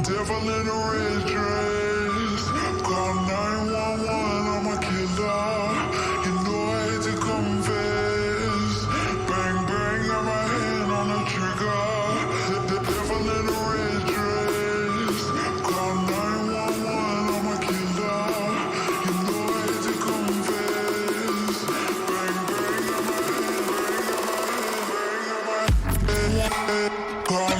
Devil in a red dress, call 911, I'm a killer. You know I hate to confess. Bang bang, got my hand on the trigger. The devil in a red dress, call 911, I'm a killer. You know I hate to confess. Bang bang, got my hand, bang, got my hand, call.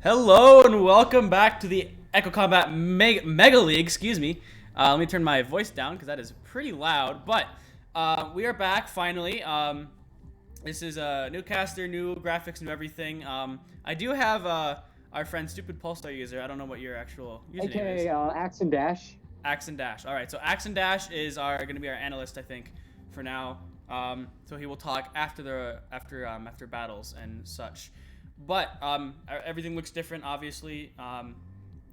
Hello and welcome back to the Echo Combat Mega League. Excuse me. Let me turn my voice down because that is pretty loud. But we are back finally. This is a new caster, new graphics, new everything. I do have our friend Stupid Pulsar user. I don't know what your actual username is. Axe and Dash. Axe and Dash. All right. So Axe and Dash is going to be our analyst, I think, for now. So he will talk after battles and such. But everything looks different, obviously.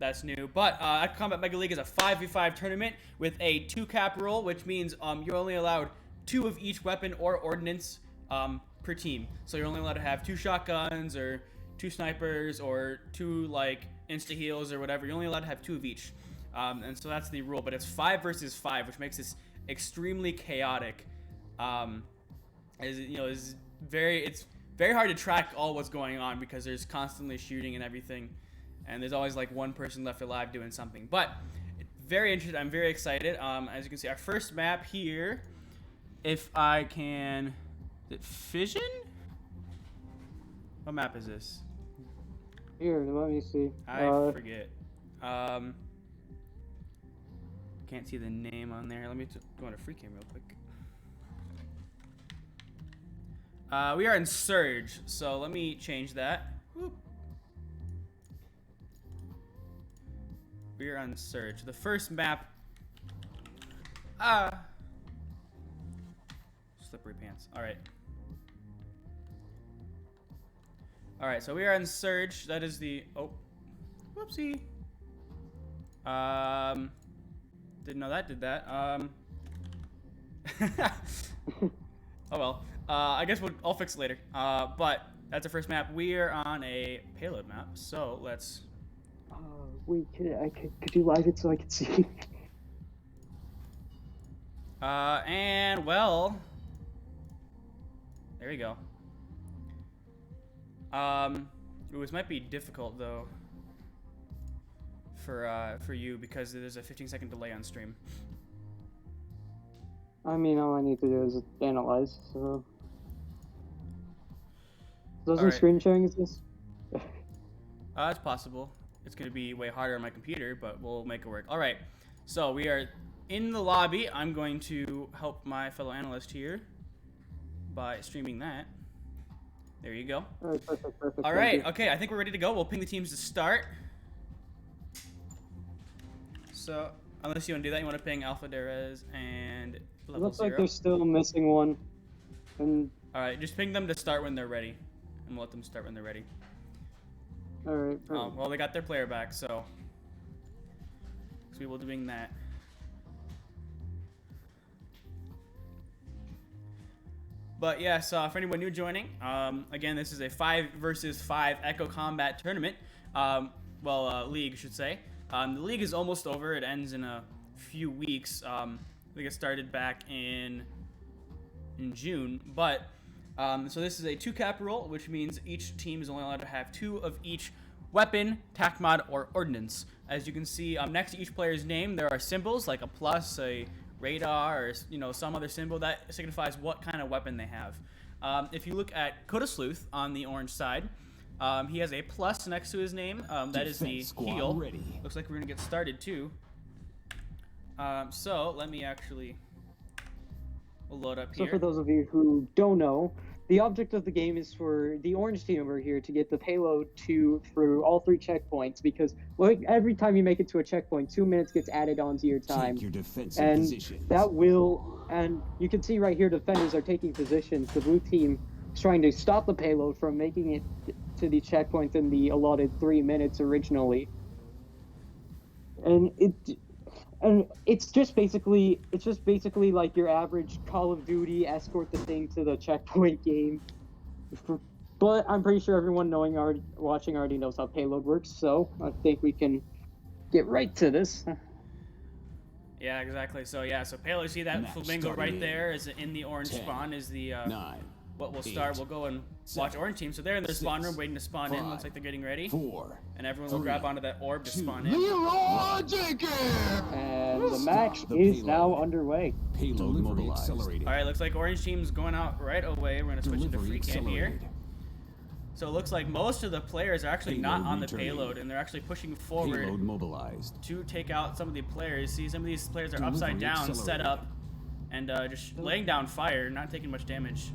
That's new. But Echo Combat Mega League is a 5v5 tournament with a 2-cap rule, which means you're only allowed 2 of each weapon or ordnance per team. So you're only allowed to have 2 shotguns or 2 snipers or 2 like insta heals or whatever. You're only allowed to have 2 of each. And so that's the rule. But it's 5 versus 5, which makes this extremely chaotic. It's very hard to track all what's going on because there's constantly shooting and everything, and there's always like one person left alive doing something. But very interesting. I'm very excited. As you can see, our first map here, if I can, is it Fission? What map is this? Here, let me see. I forget. Can't see the name on there. Let me go on a free cam real quick. We are in Surge, so let me change that. Whoop. We are on Surge. The first map. Slippery pants. All right. All right. So we are on Surge. That is the. Oh, whoopsie. Didn't know that did that. Oh well. I guess I'll fix it later. But that's the first map. We are on a payload map, so let's. Wait, could you live it so I can see? And well, there we go. This might be difficult though for you because there's a 15-second delay on stream. I mean, all I need to do is analyze, so. Doesn't right. Screen sharing exist? It's possible. It's going to be way harder on my computer, but we'll make it work. All right, so we are in the lobby. I'm going to help my fellow analyst here by streaming that. There you go. All right, perfect. All right, okay, I think we're ready to go. We'll ping the teams to start. So, unless you want to do that, you want to ping Alpha, Derezz, and Level Looks 0. like they're still missing one. And all right, just ping them to start when they're ready, and we'll let them start when they're ready. all right. Well, they got their player back, so we will be doing that. But yeah, so for anyone new joining, again, this is a 5 versus 5 Echo Combat tournament. League, I should say. The league is almost over. It ends in a few weeks. I think it started back in June, but so this is a 2-cap rule, which means each team is only allowed to have 2 of each weapon, tac mod, or ordnance. As you can see, next to each player's name, there are symbols like a plus, a radar, or some other symbol that signifies what kind of weapon they have. If you look at Coda Sleuth on the orange side, he has a plus next to his name. That is the heal. Ready. Looks like we're gonna get started too. So let me actually. We'll load up here. So for those of you who don't know, the object of the game is for the orange team over here to get the payload through all 3 checkpoints, because every time you make it to a checkpoint, 2 minutes gets added onto your time. Take your defensive and positions. and you can see right here, defenders are taking positions. The blue team is trying to stop the payload from making it to the checkpoint in the allotted 3 minutes originally. And it's just basically like your average Call of Duty escort the thing to the checkpoint game. But I'm pretty sure everyone watching already knows how payload works, so I think we can get right to this. Yeah, exactly. So payload. You see that flamingo right there is in the orange 10, spawn is the 9. What we'll start. We'll go and watch orange team. So they're in their spawn room waiting to spawn in. Looks like they're getting ready. 4. And everyone will grab onto that orb to spawn in. And the match is now underway. Payload mobilized. All right, looks like orange team's going out right away. We're gonna switch into free cam here. So it looks like most of the players are actually not on the returning. payload, and they're actually pushing forward Payload mobilized. to take out some of the players. See, some of these players are Delivery upside down, set accelerated. up, and just laying down fire, not taking much damage.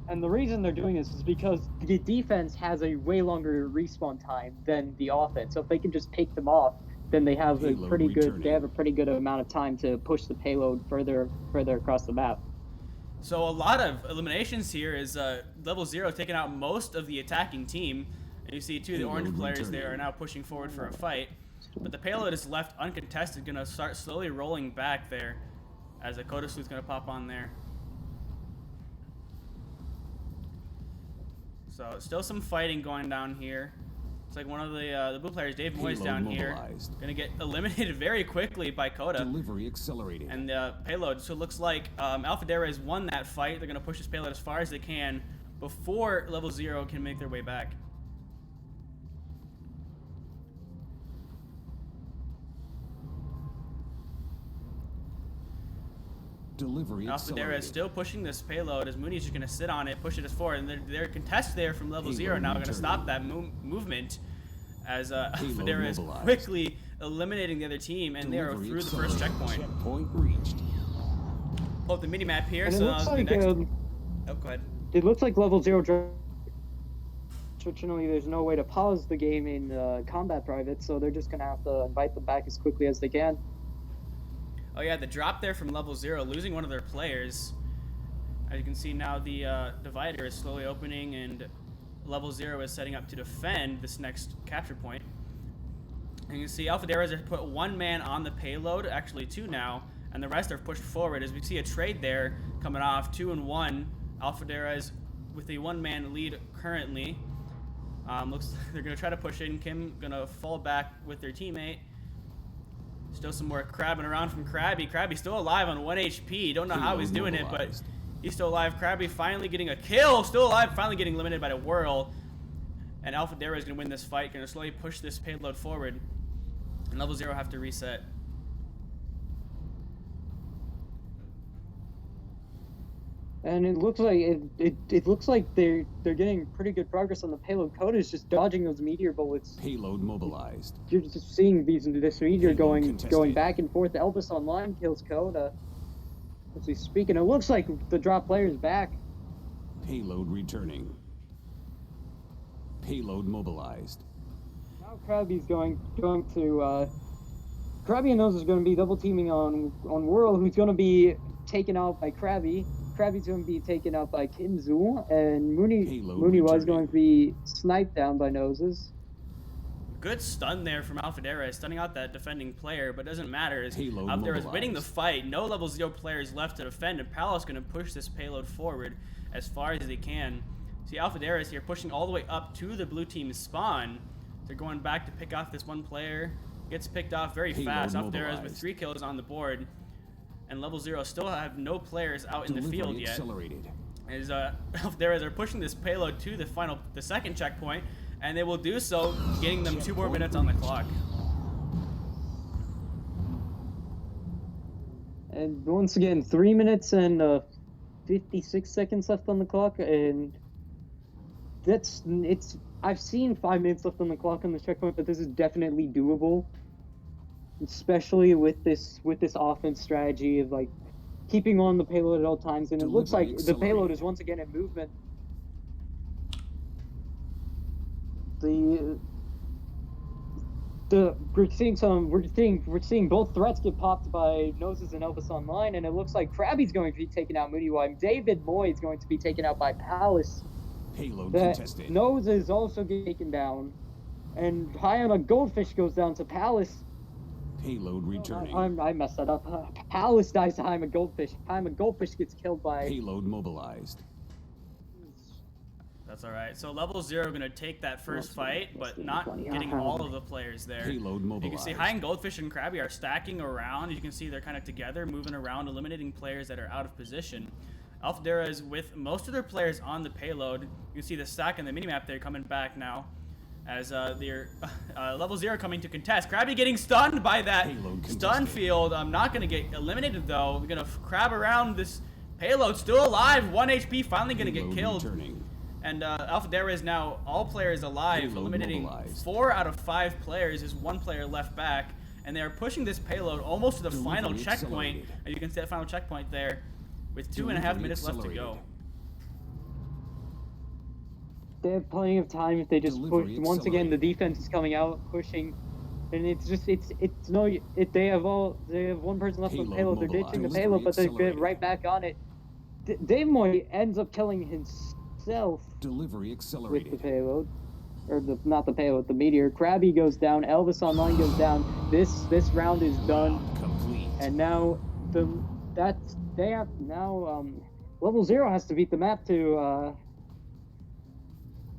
And the reason they're doing this is because the defense has a way longer respawn time than the offense. So if they can just pick them off, then they have a Payload pretty good. returning. They have a pretty good amount of time to push the payload further across the map. So a lot of eliminations here is level 0 taking out most of the attacking team. And you see two of the Payload orange players returning. there are now pushing forward for a fight. But the payload is left uncontested, gonna start slowly rolling back there as a Coda Sleuth's gonna pop on there. So still some fighting going down here. It's like one of the blue players, Dave Moyes, Payload down here, mobilized. gonna get eliminated very quickly by Coda. Delivery accelerated. And payload. So it looks like Alpha Derezz won that fight. They're gonna push this payload as far as they can before level 0 can make their way back. Delivery Alpha Derezz accelerated. still pushing this payload as Mooney's just gonna sit on it, push it as forward, and their contest there from level 0 now gonna returning. stop that movement as Alpha Payload Derezz mobilized. quickly eliminating the other team, and they are Delivery through the first accelerated. checkpoint. Checkpoint reached. Pull up the mini map here. And it So looks the like next. Oh, go ahead. it looks like level 0. Unfortunately, there's no way to pause the game in combat private, so they're just gonna have to invite them back as quickly as they can. Oh yeah, the drop there from level 0, losing one of their players. As you can see now, the divider is slowly opening, and level 0 is setting up to defend this next capture point. And you can see Alpha Derezz has put one man on the payload, actually 2 now, and the rest are pushed forward. As we see a trade there coming off, 2 and 1. Alpha Derezz with a 1-man lead currently. Looks like they're gonna try to push in. Kim gonna fall back with their teammate. Still some more crabbing around from Krabby. Krabby still alive on 1 HP. Don't know how he's doing it, but mobilized. he's still alive. Krabby finally getting a kill. Still alive, finally getting eliminated by the Whirl. And Alpha Derezz is going to win this fight. Going to slowly push this payload forward. And level 0 have to reset. And it looks like it looks like they're getting pretty good progress on the payload. Coda is just dodging those meteor bullets. Payload mobilized. You're just seeing this meteor Payload going contested. back and forth. Elvis Online kills Coda as we speak, and it looks like the drop player is back. Payload returning. Payload mobilized. Now Krabby's going to Krabby and Nose is going to be double teaming on Whirl, who's going to be taken out by Krabby. Krabby's going to be taken out by Kinzu, and Mooney was returning. going to be sniped down by Noses. Good stun there from Alpha Derezz, stunning out that defending player, but it doesn't matter. As Payload Alpha Derezz mobilized. winning the fight, no level 0 players left to defend, and Palace going to push this payload forward as far as they can. See Alpha Derezz here pushing all the way up to the blue team's spawn. They're going back to pick off this one player. Gets picked off very Payload fast. Alpha Derezz with mobilized. 3 kills on the board. And level 0 still have no players out in the Delivery field yet. accelerated. As Alpha Derezz are pushing this payload to the second checkpoint, and they will do so, getting them 2 more minutes on the clock. And once again, 3 minutes and 56 seconds left on the clock, and I've seen 5 minutes left on the clock on the checkpoint, but this is definitely doable, especially with this offense strategy of like keeping on the payload at all times. And it looks like Delivery the payload accelerated. is once again in movement. We're seeing both threats get popped by Noses and Elvis Online, and it looks like Krabby's going to be taken out Moody White. David Moy is going to be taken out by Palace. Payload The contested. Nose is also getting taken down, and High on a Goldfish goes down to Palace. Payload returning. I messed that up. Palace dies to Jaime Goldfish. Jaime Goldfish gets killed by. Payload mobilized. That's all right. So level 0 going to take that first fight, but not 20. getting all of the players there. Payload You mobilized. can see High and Goldfish and Krabby are stacking around. You can see they're kind of together, moving around, eliminating players that are out of position. Alpha Derezz with most of their players on the payload. You can see the stack in the minimap there coming back now. As they're level 0 coming to contest. Krabby getting stunned by that Payload stun contested. field. I'm not going to get eliminated though. We're going to crab around this payload. Still alive. 1 HP. Finally going to get Payload killed. returning. And Alpha Derezz now, all players alive, Payload eliminating mobilized. 4 out of 5 players. There's 1 player left back, and they are pushing this payload almost to the Delivery final checkpoint. accelerated. And you can see that final checkpoint there with 2.5 Delivery minutes left to go. accelerated. They have plenty of time if they just push. Delivery Once again, the accelerated. defense is coming out, pushing, and it's just no. They have one person left on the Payload payload. They're ditching the mobilized. payload, but they're Delivery getting right back on it. Dave Moy ends up killing himself Delivery with the accelerated. payload, or not the payload, the meteor. Krabby goes down. Elvis Online goes down. This round is done, Complete. and now Level 0 has to beat the map to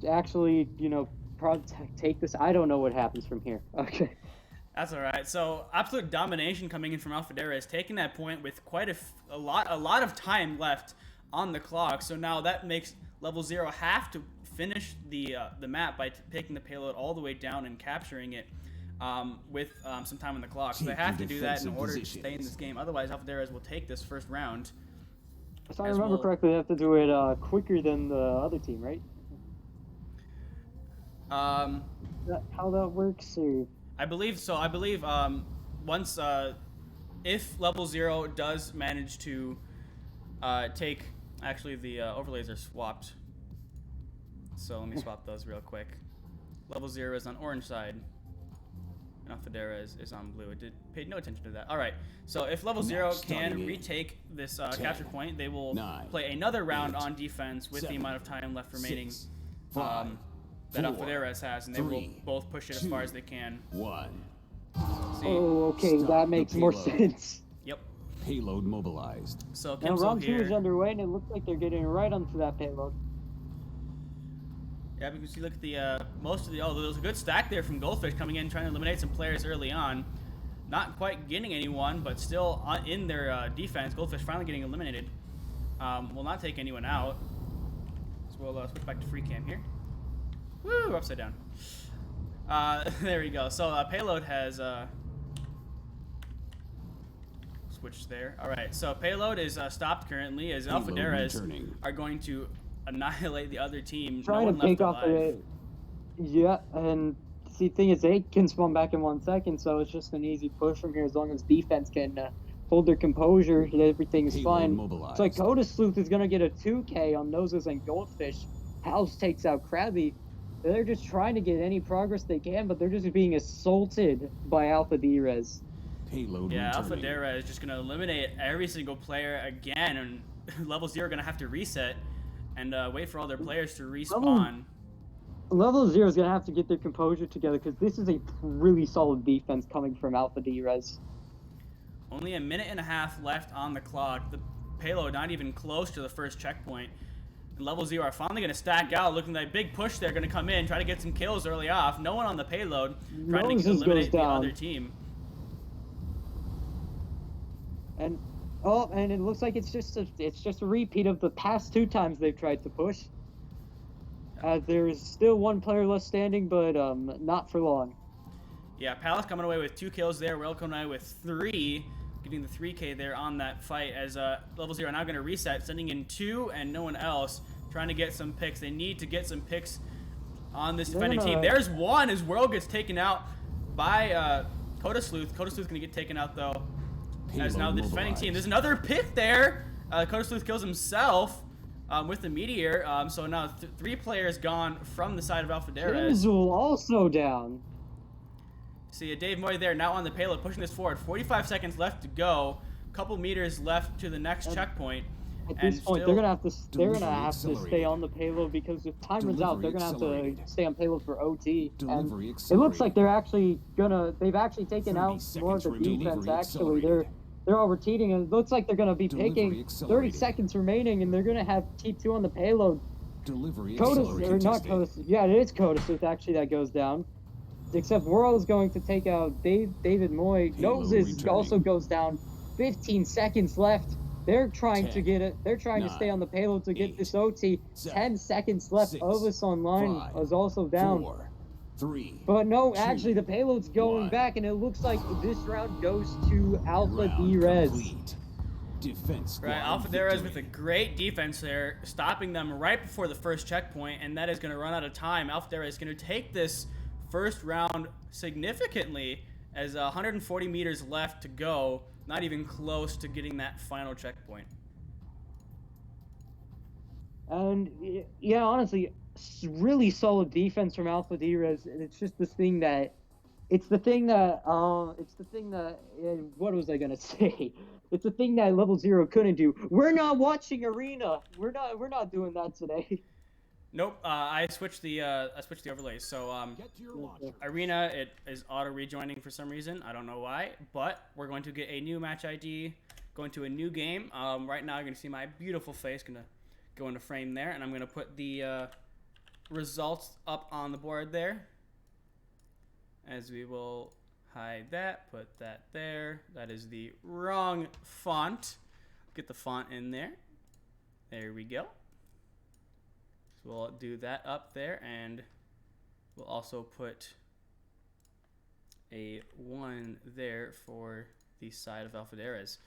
actually, take this. I don't know what happens from here. Okay. That's all right. So absolute domination coming in from Alpha Derezz, taking that point with quite a lot of time left on the clock. So now that makes Level 0 have to finish the map by taking the payload all the way down and capturing it with some time on the clock. So they Take have your to do that in defensive order to positions. stay in this game. Otherwise, Alpha Derezz will take this first round. If I As remember well. correctly, they have to do it quicker than the other team, right? Is that how that works? Or I believe so. I believe once if Level 0 does manage to take, actually the overlays are swapped. So let me swap those real quick. Level 0 is on orange side, and Alpha Derezz is on blue. It paid no attention to that. All right. So if Level 0 Match can starting in retake this 10, capture point, they will 9, play another round 8, on defense with the 7, amount of time left remaining 6, 5, that Alpha 4, Derezz has, and they will 3, both push it as 2, far as they can. 1. See? oh, okay, Stop that the makes more payload. sense. Yep. Payload mobilized. So Now Kimso round 2 is here. underway, and it looks like they're getting right onto that payload. Yeah, because you look at the there was a good stack there from Goldfish coming in trying to eliminate some players early on. Not quite getting anyone, but still in their defense. Goldfish finally getting eliminated. Will not take anyone out. So we'll switch back to free cam here. Woo, we're upside down. There we go. So payload has switched there. All right, so payload is stopped currently as Alpha Payload Derezz returning. are going to annihilate the other team. Trying no to one pick left off alive. yeah, and see, the thing is, they can spawn back in 1 second, so it's just an easy push from here as long as defense can hold their composure. Everything's Payload fine. mobilized. So like Coda Sleuth is gonna get a 2K on Noses and Goldfish. House takes out Krabby. They're just trying to get any progress they can, but they're just being assaulted by Alpha Derezz. Payload Yeah, Alpha returning. Derezz is just going to eliminate every single player again, and Level 0 are going to have to reset and wait for all their players to respawn. Level 0 is gonna have to get their composure together because this is a really solid defense coming from Alpha Derezz. Only a minute and a half left on the clock. The payload not even close to the first checkpoint. And Level 0 are finally going to stack out, looking like a big push there, going to come in, try to get some kills early off. No one on the payload, trying to Noses eliminate goes the down. other team. And it looks like it's just a repeat of the past 2 times they've tried to push. There's still 1 player left standing, but not for long. Yeah, Palace coming away with 2 kills there. Rail coming away with 3, getting the 3K there on that fight as Level 0 are now going to reset, sending in 2 and no one else, trying to get some picks. They need to get some picks on this defending team. There's 1 as World gets taken out by Coda Sleuth. Coda Sleuth going to get taken out, though, as now the defending team. There's another pick there. Coda Sleuth kills himself with the Meteor. So now 3 players gone from the side of Alpha Derezz. Kimzul also down. See, Dave Moy there now on the payload, pushing this forward. 45 seconds left to go. Couple meters left to the next checkpoint. At And this point, still- they're gonna have to Delivery stay accelerated. on the payload because if time runs out, they're Delivery gonna have to accelerated. stay on payload for OT. Delivery And it looks like accelerated. they've actually taken 30 out more of seconds the remaining. defense. Delivery Actually, accelerated. they're all rotating, and it looks like they're gonna be Delivery picking 30 accelerated. seconds remaining, and they're gonna have T2 on the payload. Delivery Coda, accelerated. or not Coda, yeah, it is Coda Sleuth actually that goes down. Except World is going to take out David Moy. Payload Noses returning. also goes down. 15 seconds left. They're trying to 10, get it. They're trying to stay 9, on the payload to get 8, this OT. 7, 10 seconds left. 6, Ovis Online 5, is also down. 4, 3. But no, 2, actually the payload's going 1. back, and it looks like this round goes to Alpha Round Derezz. complete. Defense squad. Right, Alpha Derezz victory. with a great defense there, stopping them right before the first checkpoint, and that is going to run out of time. Alpha Derezz is going to take this first round significantly, as 140 meters left to go, not even close to getting that final checkpoint. And yeah, honestly, really solid defense from Alpha Derezz, and it's just this thing that, what was I gonna say? It's the thing that Level 0 couldn't do. We're not watching Arena. We're not doing that today. Nope, I switched the overlays. So Get to your launcher. Arena, it is auto rejoining for some reason. I don't know why, but we're going to get a new match ID, going to a new game. Right now you're gonna see my beautiful face, gonna go into frame there, and I'm gonna put the results up on the board there. As we will hide that, put that there. That is the wrong font. Get the font in there. There we go. So we'll do that up there, and we'll also put a 1 there for the side of Alpha Derezz.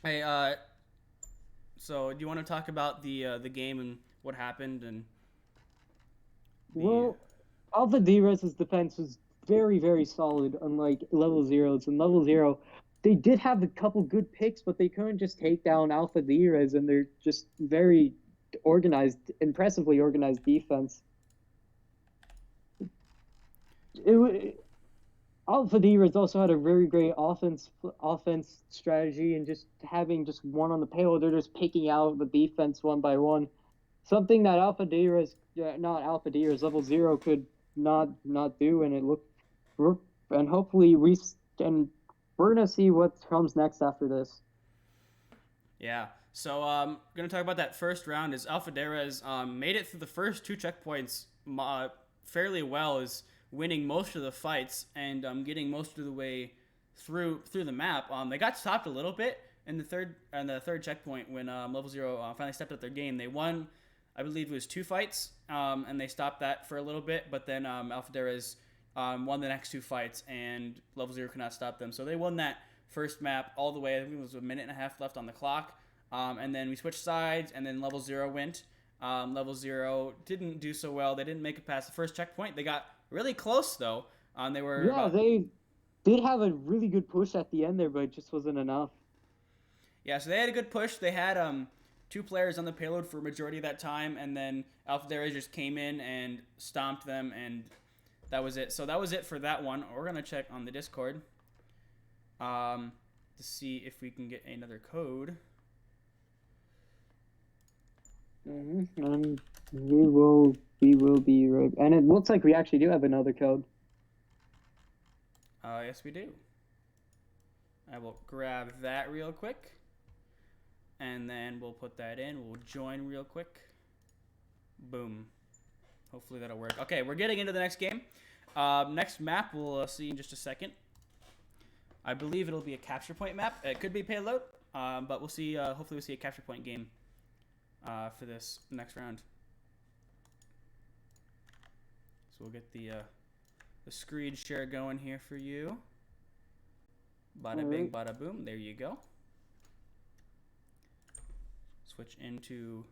Hey, so do you want to talk about the game and what happened and? Well, Alpha Derezz's defense was very, very solid, unlike Level 0's. In Level 0, they did have a couple good picks, but they couldn't just take down Alpha Derezz, and they're just very organized, impressively organized defense. Alpha Derezz also had a very great offense strategy, and just having just one on the payload, they're just picking out the defense one by one. Something that Level 0 could not do, and hopefully we're gonna see what comes next after this. Yeah. So gonna talk about that first round. Is Alpha Derezz made it through the first 2 checkpoints fairly well, is winning most of the fights and getting most of the way through the map. They got stopped a little bit in the third checkpoint when Level 0 finally stepped up their game. They won, I believe it was 2 fights, and they stopped that for a little bit, but then Alpha Derezz won the next 2 fights, and Level 0 could not stop them. So they won that first map all the way. I think it was a minute and a half left on the clock, and then we switched sides, and then Level 0 went. Level 0 didn't do so well. They didn't make it past the first checkpoint. They got really close, though. They were they did have a really good push at the end there, but it just wasn't enough. Yeah, so they had a good push. They had 2 players on the payload for a majority of that time, and then Alpha Derezz just came in and stomped them, and that was it. So that was it for that one. We're going to check on the Discord to see if we can get another code. And we will be right. And it looks like we actually do have another code. Yes, we do. I will grab that real quick, and then we'll put that in. We'll join real quick. Boom. Hopefully that'll work. Okay, we're getting into the next game. Next map we'll see in just a second. I believe it'll be a capture point map. It could be payload, but we'll see. Hopefully we'll see a capture point game for this next round. So we'll get the screen share going here for you. Bada bing, bada boom. There you go. Switch into.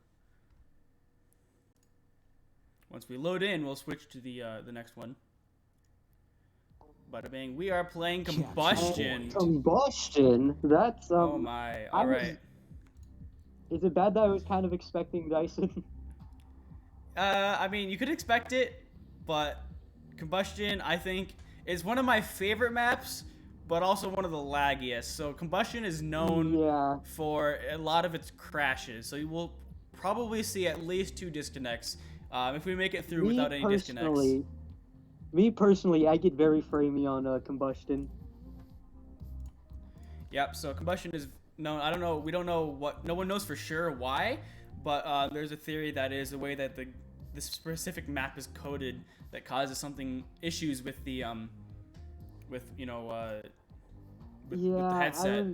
Once we load in, we'll switch to the next one. Bada bing. We are playing Combustion. Combustion. That's Oh my! All right. Is it bad that I was kind of expecting Dyson? I mean, you could expect it, but Combustion, I think, is one of my favorite maps, but also one of the laggiest. So Combustion is known for a lot of its crashes. So you will probably see at least 2 disconnects if we make it through without any disconnects. Me personally, I get very framey on Combustion. Yep. So Combustion is known. I don't know. We don't know what. No one knows for sure why, but there's a theory that is the way that the specific map is coded that causes something issues with the with the headset.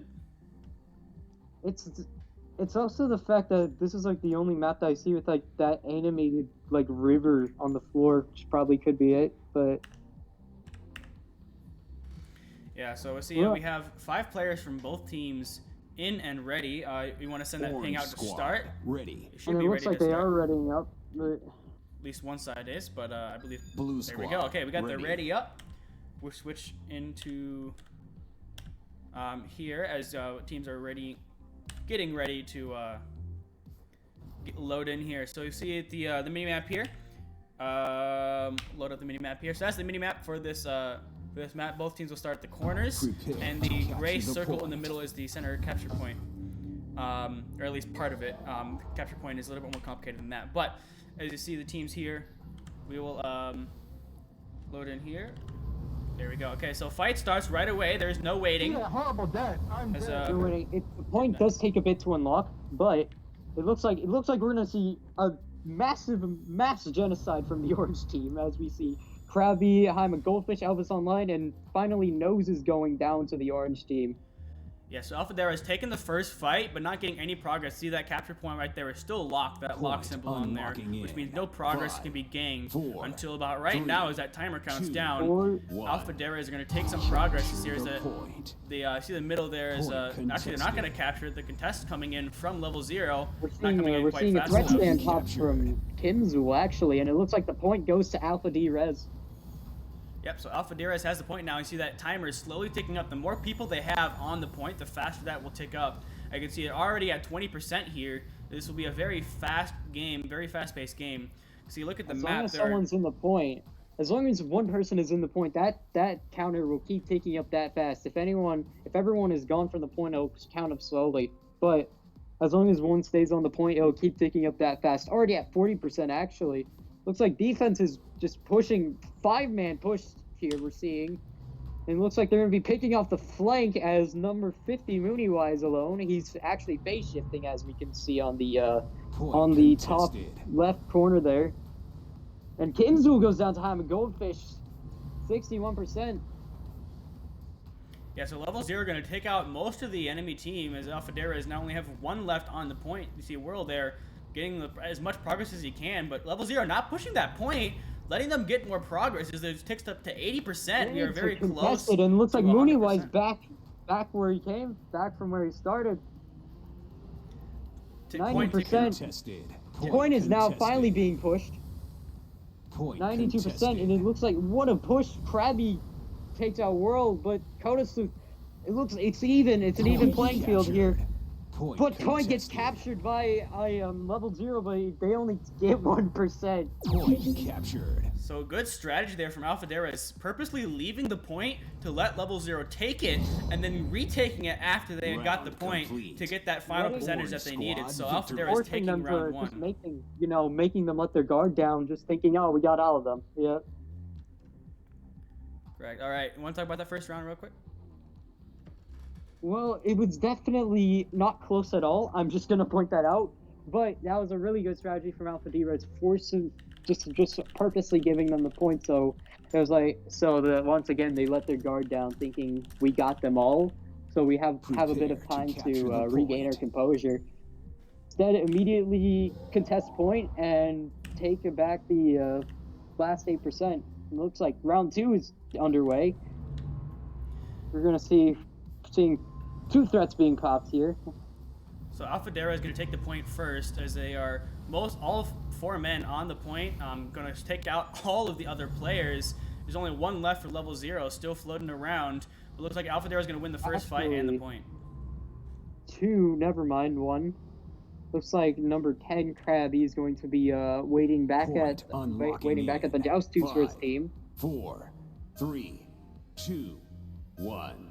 It's also the fact that this is like the only map that I see with like that animated like river on the floor, which probably could be it, but yeah. So we see we have 5 players from both teams in and ready. You want to send that ping Orange out to squad, start. ready. It should And be it looks ready like to they start. are readying up. But At least one side is, but I believe. Blue There we squad, go. Okay, we got ready. the ready up. We'll switch into here as teams are getting ready to load in here. So you see the mini map here. Load up the mini map here. So that's the mini map for this map. Both teams will start at the corners, Prepare and to the capture gray the circle in point. the middle is the center capture point, or at least part of it. The capture point is a little bit more complicated than that. But as you see, the teams here, we will load in here. There we go. Okay, so fight starts right away. There's no waiting. horrible death. I'm As, dead. the point does take a bit to unlock, but it looks like we're gonna see a mass genocide from the orange team as we see Krabby, Jaime Goldfish, Elvis Online, and finally Nose is going down to the orange team. Yeah, so Alpha Derezz taking the first fight, but not getting any progress. See that capture point right there is still locked, that lock Point symbol on there, unlocking which in. means no progress 5, can be gained 4, until about right 3, now as that timer counts 2, down. 4, 1. Alpha Derezz are going to take some progress this year. The point. See the middle there is Point actually they're not going to contested. capture it. The contest coming in from level 0, We're not seeing, coming in we're quite seeing a fast threat enough. stand pop from Kinzu actually, and it looks like the point goes to Alpha Derezz. Yep, so Alpha Derezz has the point now. You see that timer is slowly ticking up. The more people they have on the point, the faster that will tick up. I can see it already at 20% here. This will be a very fast game, very fast-paced game. So you look at the As map long as there. someone's in the point, as long as one person is in the point, that counter will keep ticking up that fast. If everyone is gone from the point, it'll count up slowly. But as long as one stays on the point, it'll keep ticking up that fast. Already at 40% actually. Looks like defense is just pushing 5-man push here. We're seeing. And it looks like they're going to be picking off the flank as number 50 Mooney-wise alone. He's actually phase shifting, as we can see on the Point top contested. left corner there. And Kinzu goes down to Jaime Goldfish, 61%. Yeah, so level 0 going to take out most of the enemy team as Alpha Derezz now only have one left on the point. You see Whirl there getting as much progress as he can, but level 0 not pushing that point, letting them get more progress as it ticks up to 80%. We are very close. Contested, and looks to like Mooney-wise 100%. back where he came, back from where he started. Point 90%. Contested. Point is now contested. finally being pushed. Point 92%, contested. and it looks like what a push. Krabby takes out World, but Kodasu, it's an even playing field here. Point But Point gets contested. captured by level 0, but they only get 1%. Point captured. So good strategy there from Alpha Derezz, purposely leaving the point to let level 0 take it, and then retaking it after they had got the Round point complete. to get that final Letting percentage that they needed. So Alpha victory. Derezz Forcing taking them round to just 1. making them let their guard down, just thinking, oh, we got all of them. Yeah. Correct. All right, you want to talk about that first round real quick? Well, it was definitely not close at all. I'm just gonna point that out. But that was a really good strategy from Alpha Derezz, forcing just purposely giving them the point. So it was like once again they let their guard down, thinking we got them all. So we have a bit of Prepare to time capture to the regain our point. composure. Instead, immediately contest point and take back the last 8%. It looks like round 2 is underway. We're gonna seeing 2 threats being popped here. So Alpha Derezz is going to take the point first, as they are all 4 men on the point. Going to take out all of the other players. There's only 1 left for level 0, still floating around. It looks like Alpha Derezz is going to win the first fight and the Actually, point. 2, never mind 1. Looks like number 10 Krabby is going to be waiting back Point at unlocking the in. Joust tubes for his 5, team. 4, 3, 2, 1.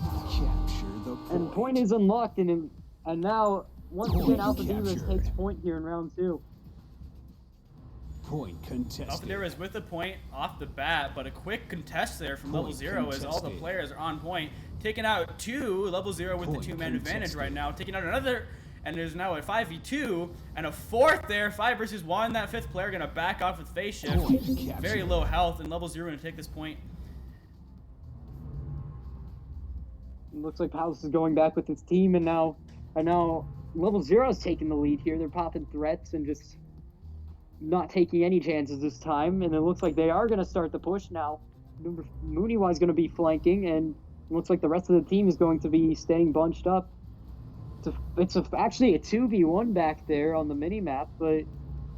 Capture the point. And point is unlocked, and now once Point again Alpha Derezz captured. takes point here in round 2. Point contested. Alpha Derezz with the point off the bat, but a quick contest there from level Point 0 as all the contested. players are on point. Taking out 2, level 0 with Point the 2-man advantage right contested. now. Taking out another, and there's now a 5v2, and a 4th there, 5 versus 1. That 5th player going to back off with phase shift. Point Very captured. low health, and level 0 going to take this point. It looks like Palace is going back with his team, and now level 0 is taking the lead here. They're popping threats and just not taking any chances this time, and it looks like they are going to start the push now. Mooney-wise going to be flanking, and it looks like the rest of the team is going to be staying bunched up. Actually a 2v1 back there on the mini map, but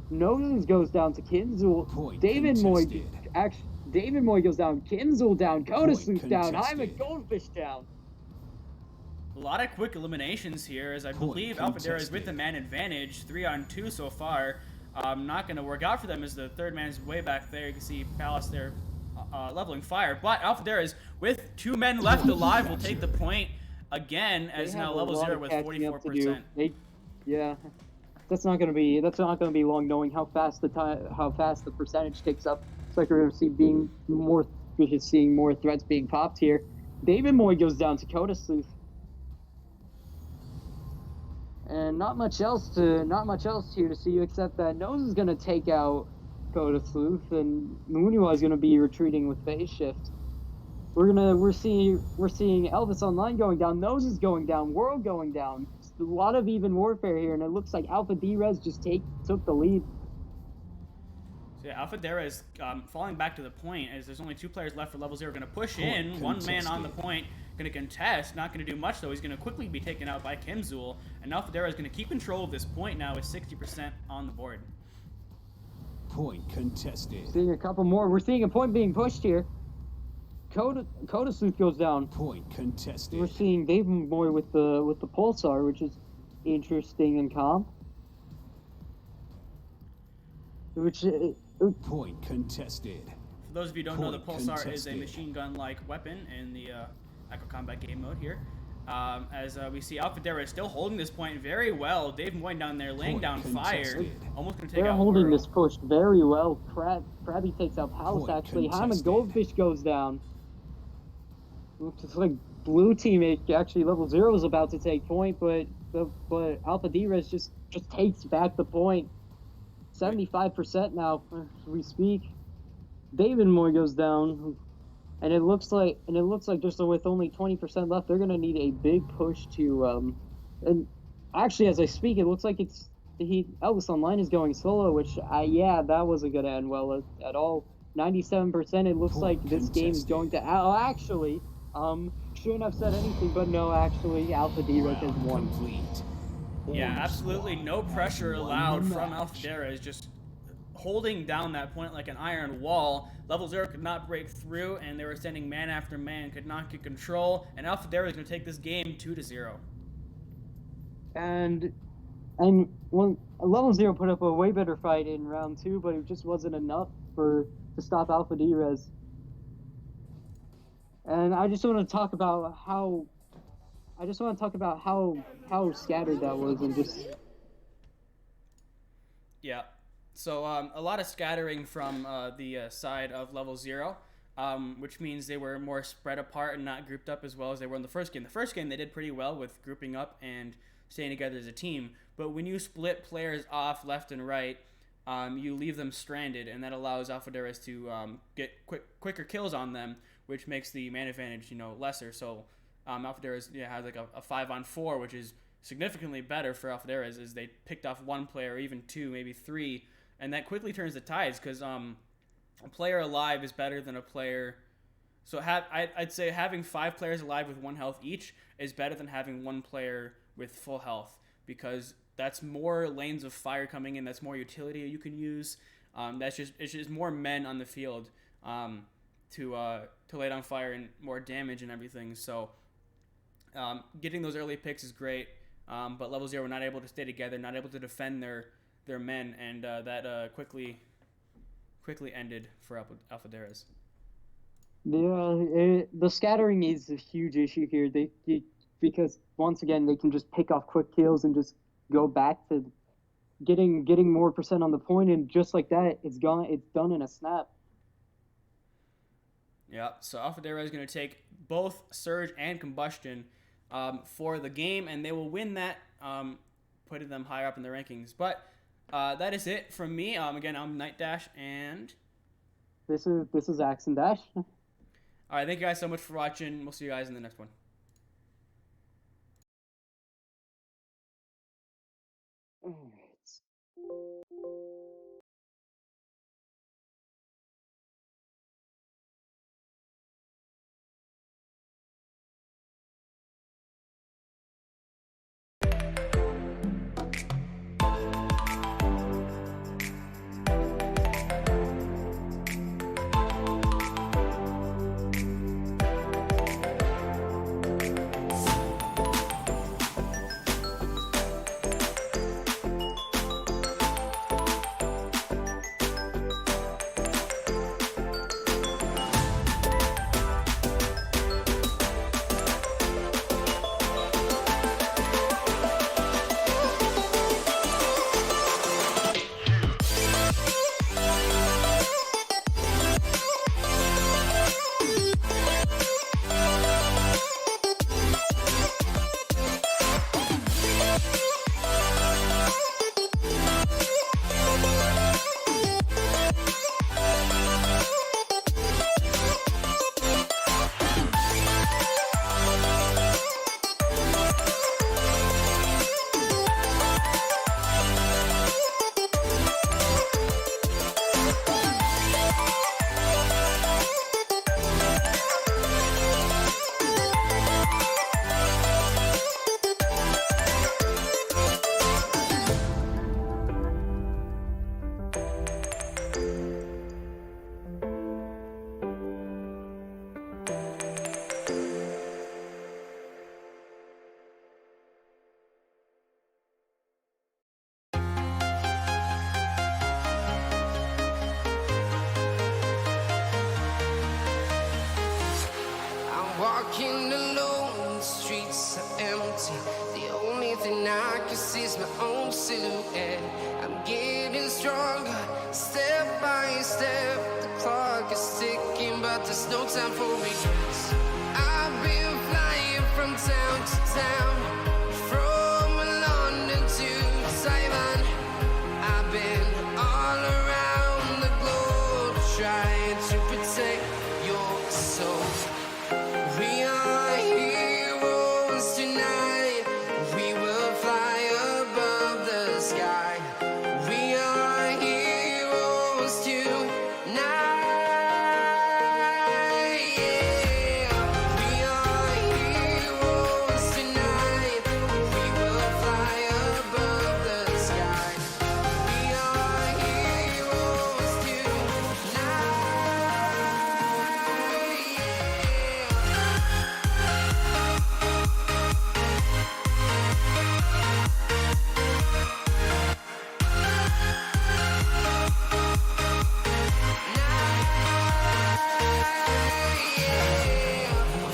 Noses goes down to Kinzel. Point David Moy contested. David Moy goes down. Kinzel down. Coda Point Sleuth down. Hyman contested. Goldfish down. A lot of quick eliminations here, as I Point believe Alpha Derezz with contested. the man advantage, 3-on-2 so far. Not going to work out for them as the third man's way back there. You can see Palace there leveling fire. But Alpha Derezz, with 2 men left alive, will take the point again as They now have a level lot 0 of with catching up to do. 44%. Yeah, that's not gonna be long, knowing how fast the percentage takes up. It's like we're gonna see seeing more threats being popped here. David Moy goes down to Coda Sleuth. And not much else here to see except that Nose is gonna take out Coda Sleuth, and Muniwa is gonna be retreating with phase shift. We're seeing Elvis Online going down, Nose is going down, World going down. It's a lot of even warfare here, and it looks like Alpha Derezz just took the lead. So yeah, Alpha Derezz falling back to the point as there's only 2 players left for level 0. Going to push in, Point 1 man on the contested. point, going to contest, not going to do much though. He's going to quickly be taken out by Kimzul, and Alpha Derezz is going to keep control of this point now with 60% on the board. Point contested. Seeing a couple more. We're seeing a point being pushed here. Coda Sleuth goes down. Point contested. We're seeing David Moy with the Pulsar, which is interesting and calm. Point contested. For those of you who don't know, the Point Pulsar is a contested. machine-gun-like weapon in the Echo Combat game mode here. As we see Alpha Derezz still holding this point very well. Dave Moy down there laying Point down fire. contested. Almost going to take They're out holding World. this push very well. Krabby takes out Palace, Point actually. Hyman contested. Goldfish goes down. Looks like blue teammate, actually level 0 is about to take point, but Alpha Derezz just takes back the point. 75% now as we speak. David Moy goes down. And it looks like just with only 20% left, they're gonna need a big push to and actually as I speak, it looks like Elvis Online is going solo, which that wasn't gonna end well at all. 97%. It looks like this game is going to actually shouldn't have said anything, but no, actually Alpha Derezz has won. Complete. Yeah, Orange absolutely squad no pressure has won allowed the from match. Alpha Derezz, just holding down that point like an iron wall. Level 0 could not break through, and they were sending man after man, could not get control, and Alpha Derezz is going to take this game 2-0. And when level 0 put up a way better fight in round 2, but it just wasn't enough to stop Alpha Derezz. And I just want to talk about how scattered that was, and just Yeah. So a lot of scattering from the side of level 0, which means they were more spread apart and not grouped up as well as they were in the first game. The first game they did pretty well with grouping up and staying together as a team, but when you split players off left and right, you leave them stranded, and that allows Alpha Derezz to get quicker kills on them, which makes the man advantage lesser. So Alpha Derezz has like a 5-on-4, which is significantly better for Alpha Derezz, as they picked off 1 player, even 2, maybe 3, and that quickly turns the tides, because a player alive is better than a player. So I'd say having 5 players alive with 1 health each is better than having 1 player with full health, because that's more lanes of fire coming in. That's more utility you can use. It's just more men on the field to lay down fire and more damage and everything. So getting those early picks is great, but level 0 were not able to stay together, not able to defend their men, and that quickly ended for Alpha Derezz. the scattering is a huge issue here. Because once again they can just pick off quick kills and just go back to getting more percent on the point, and just like that, it's gone. It's done in a snap. Yeah, so Alpha Derezz is going to take both Surge and Combustion for the game, and they will win that, putting them higher up in the rankings. But that is it from me. Again, I'm Night Dash, and This is Axe and Dash. all right, thank you guys so much for watching. We'll see you guys in the next one. my own silhouette. I'm getting stronger, step by step. The clock is ticking, but there's no time for regrets. I've been flying from town to town, from London to Taiwan. I've been all around the globe, trying to protect your soul. We are heroes tonight. We will fly above the sky. We are heroes tonight. Yeah. We are heroes tonight. We will fly above the sky. We are heroes tonight.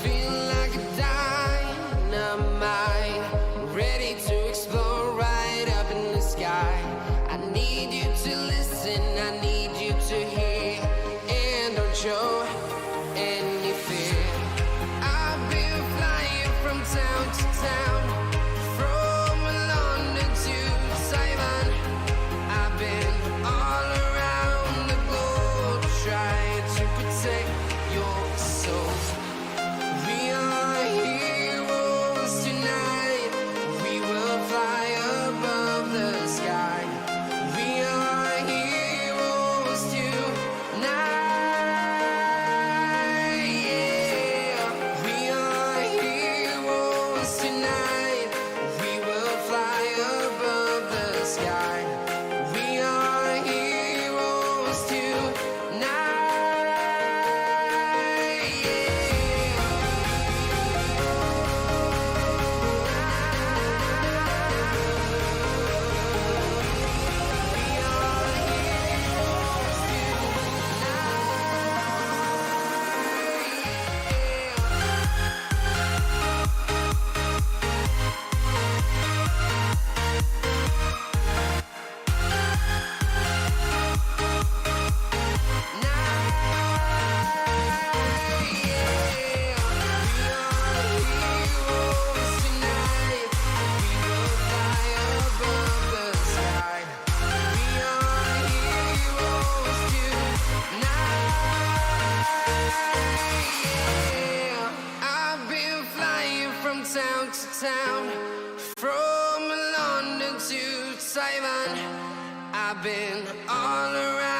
Feel like a dynamite, ready to explode right up in the sky. I need you to listen, I need you to hear, and don't show any fear. I've been flying from town to town, from London to Taiwan. I've been all around the globe, trying to protect your soul. We are heroes tonight. We will fly above the sky. We are heroes tonight. Yeah. We are heroes tonight. We will fly above the sky. We are heroes I've been flying from town to town, from London to Taiwan. I've been all around